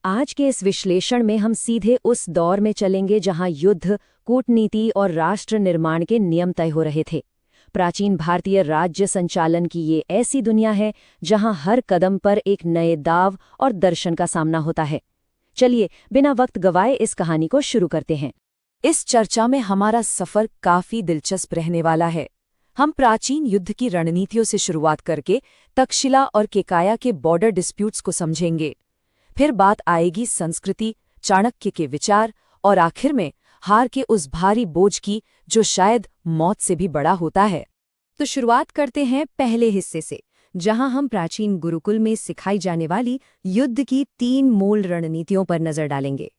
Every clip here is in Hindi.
आज के इस विश्लेषण में हम सीधे उस दौर में चलेंगे जहां युद्ध, कूटनीति और राष्ट्र निर्माण के नियम तय हो रहे थे। प्राचीन भारतीय राज्य संचालन की ये ऐसी दुनिया है जहां हर कदम पर एक नए दाव और दर्शन का सामना होता है। चलिए, बिना वक्त गवाए इस कहानी को शुरू करते हैं। इस चर्चा में हमारा सफर काफी दिलचस्प रहने वाला है। हम प्राचीन युद्ध की रणनीतियों से शुरुआत करके तक्षशिला और केकाया के बॉर्डर डिस्प्यूट्स को समझेंगे। फिर बात आएगी संस्कृति, चाणक्य के विचार और आखिर में हार के उस भारी बोझ की जो शायद मौत से भी बड़ा होता है। तो शुरुआत करते हैं पहले हिस्से से, जहां हम प्राचीन गुरुकुल में सिखाई जाने वाली युद्ध की 3 मूल रणनीतियों पर नजर डालेंगे।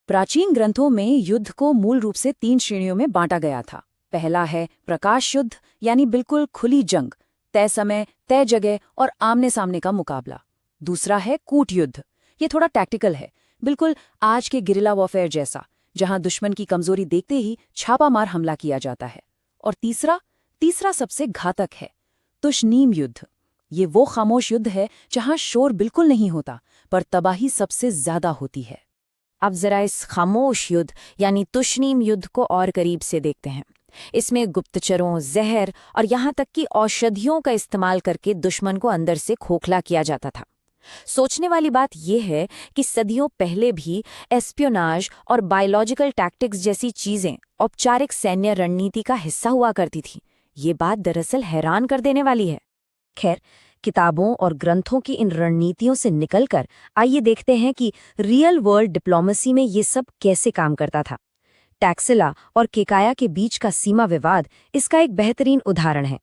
प्राचीन ग्रंथों में युद्ध को मूल रूप से 3 श्रेणियों में बांटा गया था। पहला है प्रकाश युद्ध, यानी बिल्कुल खुली जंग, तय समय, तय जगह और आमने सामने का मुकाबला। दूसरा है कूट युद्ध, ये थोड़ा टैक्टिकल है, बिल्कुल आज के गिरिला वॉरफेयर जैसा, जहां दुश्मन की कमजोरी देखते ही छापामार हमला किया जाता है। और तीसरा सबसे घातक है तुष्णीम युद्ध। ये वो खामोश युद्ध है जहां शोर बिल्कुल नहीं होता, पर तबाही सबसे ज्यादा होती है। अब जरा इस खामोश युद्ध यानी तुष्णीम युद्ध को और करीब से देखते हैं। इसमें गुप्तचरों, जहर और यहाँ तक कि औषधियों का इस्तेमाल करके दुश्मन को अंदर से खोखला किया जाता था। सोचने वाली बात यह है कि सदियों पहले भी एस्पियोनाज और बायोलॉजिकल टैक्टिक्स जैसी चीजें औपचारिक सैन्य रणनीति का हिस्सा हुआ करती थी। ये बात दरअसल हैरान कर देने वाली है। खैर, किताबों और ग्रंथों की इन रणनीतियों से निकलकर आइए देखते हैं कि रियल वर्ल्ड डिप्लोमेसी में ये सब कैसे काम करता था। टैक्सिला और केकाया के बीच का सीमा विवाद इसका एक बेहतरीन उदाहरण है।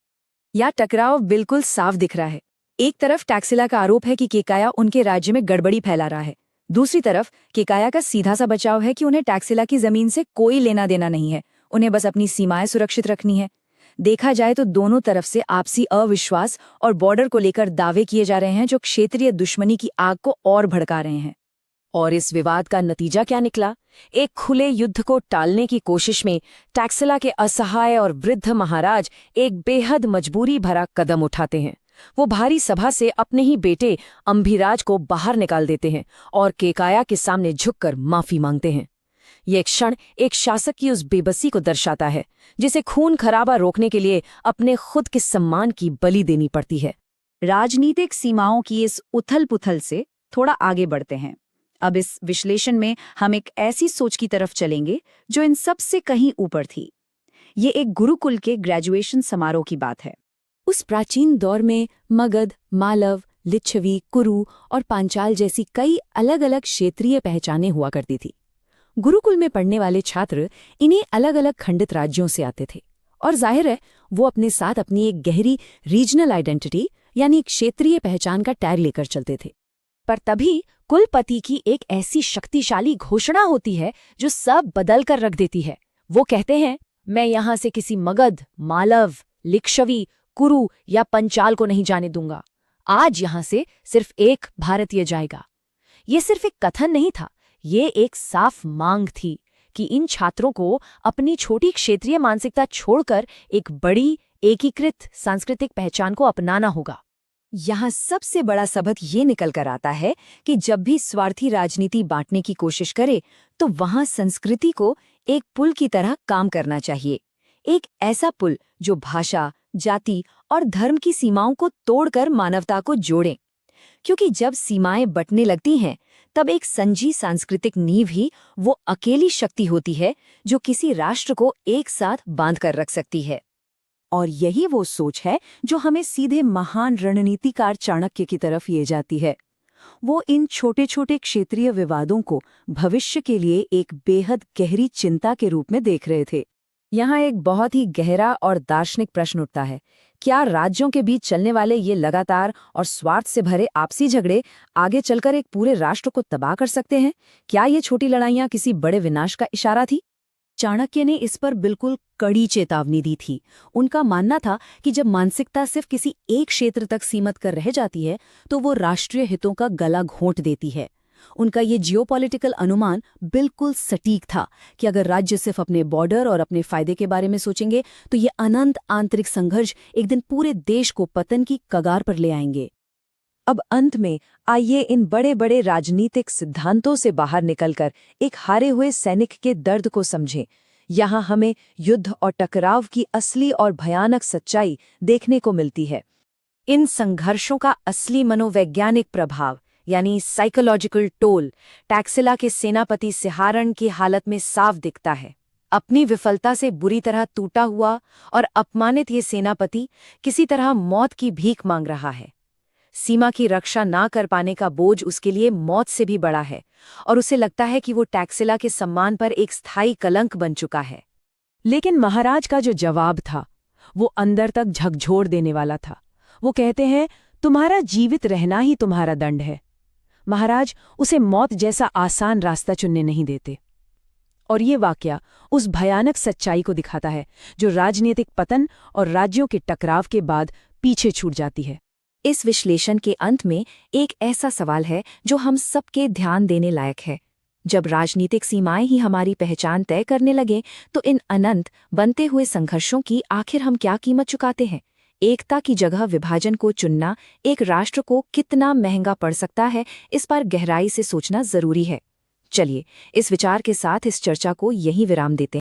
यह टकराव बिल्कुल साफ दिख रहा है। एक तरफ टैक्सिला का आरोप है कि केकाया उनके राज्य में गड़बड़ी फैला रहा है। दूसरी तरफ केकाया का सीधा सा बचाव है कि उन्हें टैक्सिला की जमीन से कोई लेना देना नहीं है, उन्हें बस अपनी सीमाएं सुरक्षित रखनी है। देखा जाए तो दोनों तरफ से आपसी अविश्वास और बॉर्डर को लेकर दावे किए जा रहे हैं जो क्षेत्रीय दुश्मनी की आग को और भड़का रहे हैं। और इस विवाद का नतीजा क्या निकला? एक खुले युद्ध को टालने की कोशिश में टैक्सिला के असहाय और वृद्ध महाराज एक बेहद मजबूरी भरा कदम उठाते हैं। वो भारी सभा से अपने ही बेटे अम्भिराज को बाहर निकाल देते हैं और केकाया के सामने झुककर माफी मांगते हैं। ये क्षण एक शासक की उस बेबसी को दर्शाता है जिसे खून खराबा रोकने के लिए अपने खुद के सम्मान की बलि देनी पड़ती है। राजनीतिक सीमाओं की इस उथल-पुथल से थोड़ा आगे बढ़ते हैं। अब इस विश्लेषण में हम एक ऐसी सोच की तरफ चलेंगे जो इन सब से कहीं ऊपर थी। ये एक गुरुकुल के ग्रेजुएशन समारोह की बात है। उस प्राचीन दौर में मगध, मालव, लिच्छवी, कुरु और पांचाल जैसी कई अलग अलग क्षेत्रीय पहचानें हुआ करती थी। गुरुकुल में पढ़ने वाले छात्र इन्हीं अलग अलग खंडित राज्यों से आते थे और जाहिर है वो अपने साथ अपनी एक गहरी रीजनल आइडेंटिटी यानी क्षेत्रीय पहचान का टैग लेकर चलते थे। पर तभी कुलपति की एक ऐसी शक्तिशाली घोषणा होती है जो सब बदल कर रख देती है। वो कहते हैं, मैं यहाँ से किसी मगध, मालव, लिच्छवी, कुरु या पंचाल को नहीं जाने दूंगा। आज यहाँ से सिर्फ एक भारतीय जाएगा। ये सिर्फ एक कथन नहीं था, ये एक साफ मांग थी कि इन छात्रों को अपनी छोटी क्षेत्रीय मानसिकता छोड़कर एक बड़ी एकीकृत सांस्कृतिक पहचान को अपनाना होगा। यहाँ सबसे बड़ा सबक ये निकल कर आता है कि जब भी स्वार्थी राजनीति बांटने की कोशिश करे तो वहाँ संस्कृति को एक पुल की तरह काम करना चाहिए। एक ऐसा पुल जो भाषा, जाति और धर्म की सीमाओं को तोड़कर मानवता को जोड़े। क्योंकि जब सीमाएं बंटने लगती हैं तब एक संजी सांस्कृतिक नींव ही वो अकेली शक्ति होती है जो किसी राष्ट्र को एक साथ बांध कर रख सकती है। और यही वो सोच है जो हमें सीधे महान रणनीतिकार चाणक्य की तरफ ले जाती है। वो इन छोटे छोटे क्षेत्रीय विवादों को भविष्य के लिए एक बेहद गहरी चिंता के रूप में देख रहे थे। यहाँ एक बहुत ही गहरा और दार्शनिक प्रश्न उठता है, क्या राज्यों के बीच चलने वाले ये लगातार और स्वार्थ से भरे आपसी झगड़े आगे चलकर एक पूरे राष्ट्र को तबाह कर सकते हैं? क्या ये छोटी लड़ाइयाँ किसी बड़े विनाश का इशारा थी? चाणक्य ने इस पर बिल्कुल कड़ी चेतावनी दी थी। उनका मानना था कि जब मानसिकता सिर्फ किसी एक क्षेत्र तक सीमित कर रह जाती है तो वो राष्ट्रीय हितों का गला घोंट देती है। उनका ये जियोपॉलिटिकल अनुमान बिल्कुल सटीक था कि अगर राज्य सिर्फ अपने बॉर्डर और अपने फायदे के बारे में सोचेंगे तो ये अनंत आंतरिक संघर्ष एक दिन पूरे देश को पतन की कगार पर ले आएंगे। अब अंत में आइए इन बड़े बड़े राजनीतिक सिद्धांतों से बाहर निकलकर एक हारे हुए सैनिक के दर्द को समझें। यहाँ हमें युद्ध और टकराव की असली और भयानक सच्चाई देखने को मिलती है। इन संघर्षों का असली मनोवैज्ञानिक प्रभाव यानी साइकोलॉजिकल टोल टैक्सिला के सेनापति सिहारण की हालत में साफ दिखता है। अपनी विफलता से बुरी तरह टूटा हुआ और अपमानित ये सेनापति किसी तरह मौत की भीख मांग रहा है। सीमा की रक्षा ना कर पाने का बोझ उसके लिए मौत से भी बड़ा है और उसे लगता है कि वो टैक्सिला के सम्मान पर एक स्थायी कलंक बन चुका है। लेकिन महाराज का जो जवाब था वो अंदर तक झकझोर देने वाला था। वो कहते हैं, तुम्हारा जीवित रहना ही तुम्हारा दंड है। महाराज उसे मौत जैसा आसान रास्ता चुनने नहीं देते। और ये वाकया उस भयानक सच्चाई को दिखाता है जो राजनीतिक पतन और राज्यों के टकराव के बाद पीछे छूट जाती है। इस विश्लेषण के अंत में एक ऐसा सवाल है जो हम सबके ध्यान देने लायक है। जब राजनीतिक सीमाएं ही हमारी पहचान तय करने लगे तो इन अनंत बनते हुए संघर्षों की आखिर हम क्या कीमत चुकाते हैं? एकता की जगह विभाजन को चुनना एक राष्ट्र को कितना महंगा पड़ सकता है, इस पर गहराई से सोचना जरूरी है। चलिए इस विचार के साथ इस चर्चा को यहीं विराम देते हैं।